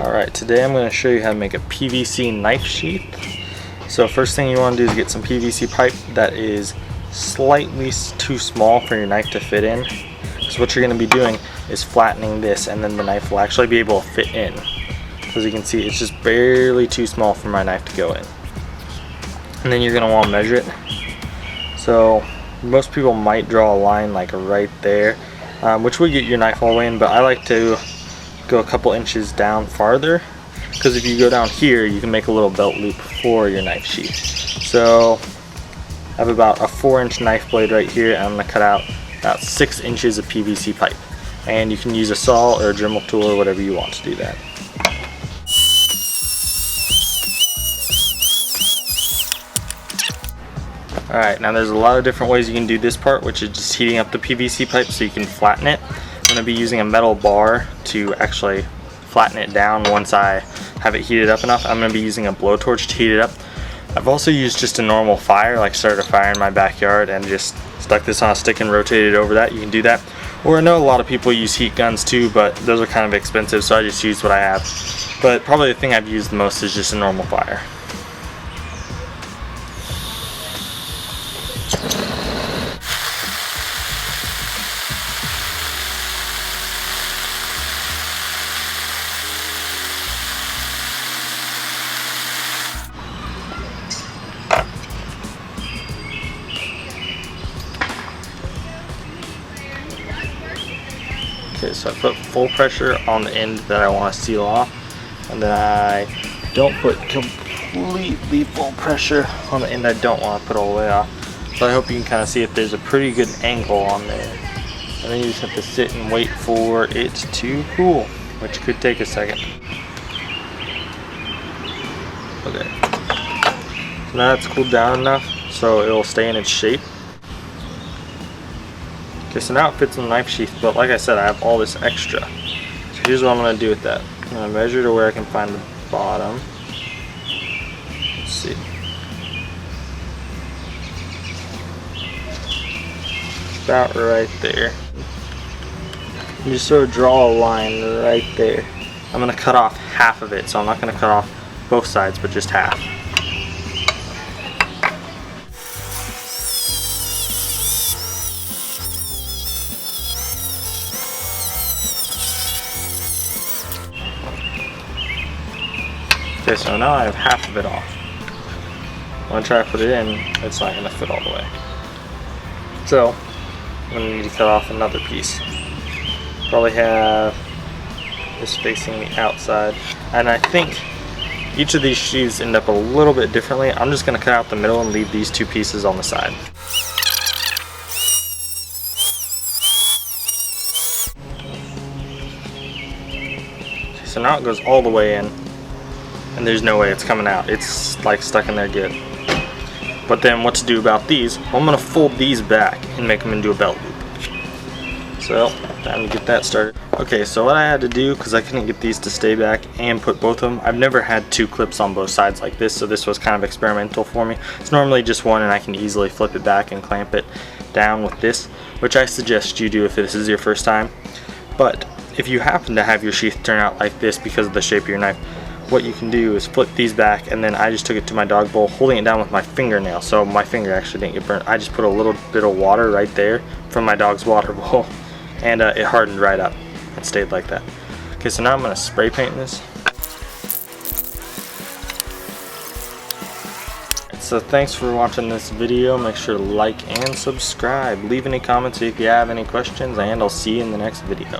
Alright, today I'm going to show you how to make a PVC knife sheath. So first thing you want to do is get some PVC pipe that is slightly too small for your knife to fit in. So what you're going to be doing is flattening this, and then the knife will actually be able to fit in. As you can see, it's just barely too small for my knife to go in. And then you're going to want to measure it. So most people might draw a line like right there, which would get your knife all the way in, but I like to go a couple inches down farther, because if you go down here you can make a little belt loop for your knife sheath. So I have about a 4-inch knife blade right here, and I'm going to cut out about 6 inches of PVC pipe, and you can use a saw or a Dremel tool or whatever you want to do that. Alright, now there's a lot of different ways you can do this part, which is just heating up the PVC pipe so you can flatten it. I'm going to be using a metal bar to actually flatten it down once I have it heated up enough. I'm going to be using a blowtorch to heat it up. I've also used just a normal fire, like started a fire in my backyard and just stuck this on a stick and rotated over that. You can do that. Or I know a lot of people use heat guns too, but those are kind of expensive, so I just used what I have. But probably the thing I've used the most is just a normal fire. Okay, so I put full pressure on the end that I want to seal off, and then I don't put completely full pressure on the end I don't want to put all the way off. So I hope you can kind of see if there's a pretty good angle on there. And then you just have to sit and wait for it to cool, which could take a second. Okay, so now it's cooled down enough so it will stay in its shape. Okay, so now it fits in the knife sheath, but like I said, I have all this extra. So here's what I'm going to do with that. I'm going to measure to where I can find the bottom. Let's see. About right there. You just sort of draw a line right there. I'm going to cut off half of it, so I'm not going to cut off both sides, but just half. Okay, so now I have half of it off. When I try to put it in, it's not going to fit all the way. So, I'm going to need to cut off another piece. Probably have this facing the outside. And I think each of these sheaths end up a little bit differently. I'm just going to cut out the middle and leave these two pieces on the side. Okay, so now it goes all the way in, and there's no way it's coming out. It's like stuck in there good. But then what to do about these? Well, I'm going to fold these back and make them into a belt loop. So, time to get that started. Okay, so what I had to do, because I couldn't get these to stay back and put both of them, I've never had 2 clips on both sides like this, so this was kind of experimental for me. It's normally just one, and I can easily flip it back and clamp it down with this, which I suggest you do if this is your first time. But if you happen to have your sheath turn out like this because of the shape of your knife, what you can do is flip these back, and then I just took it to my dog bowl, holding it down with my fingernail, so my finger actually didn't get burnt. I just put a little bit of water right there from my dog's water bowl, and it hardened right up and stayed like that. Okay, so now I'm going to spray paint this. So thanks for watching this video. Make sure to like and subscribe. Leave any comments if you have any questions, and I'll see you in the next video.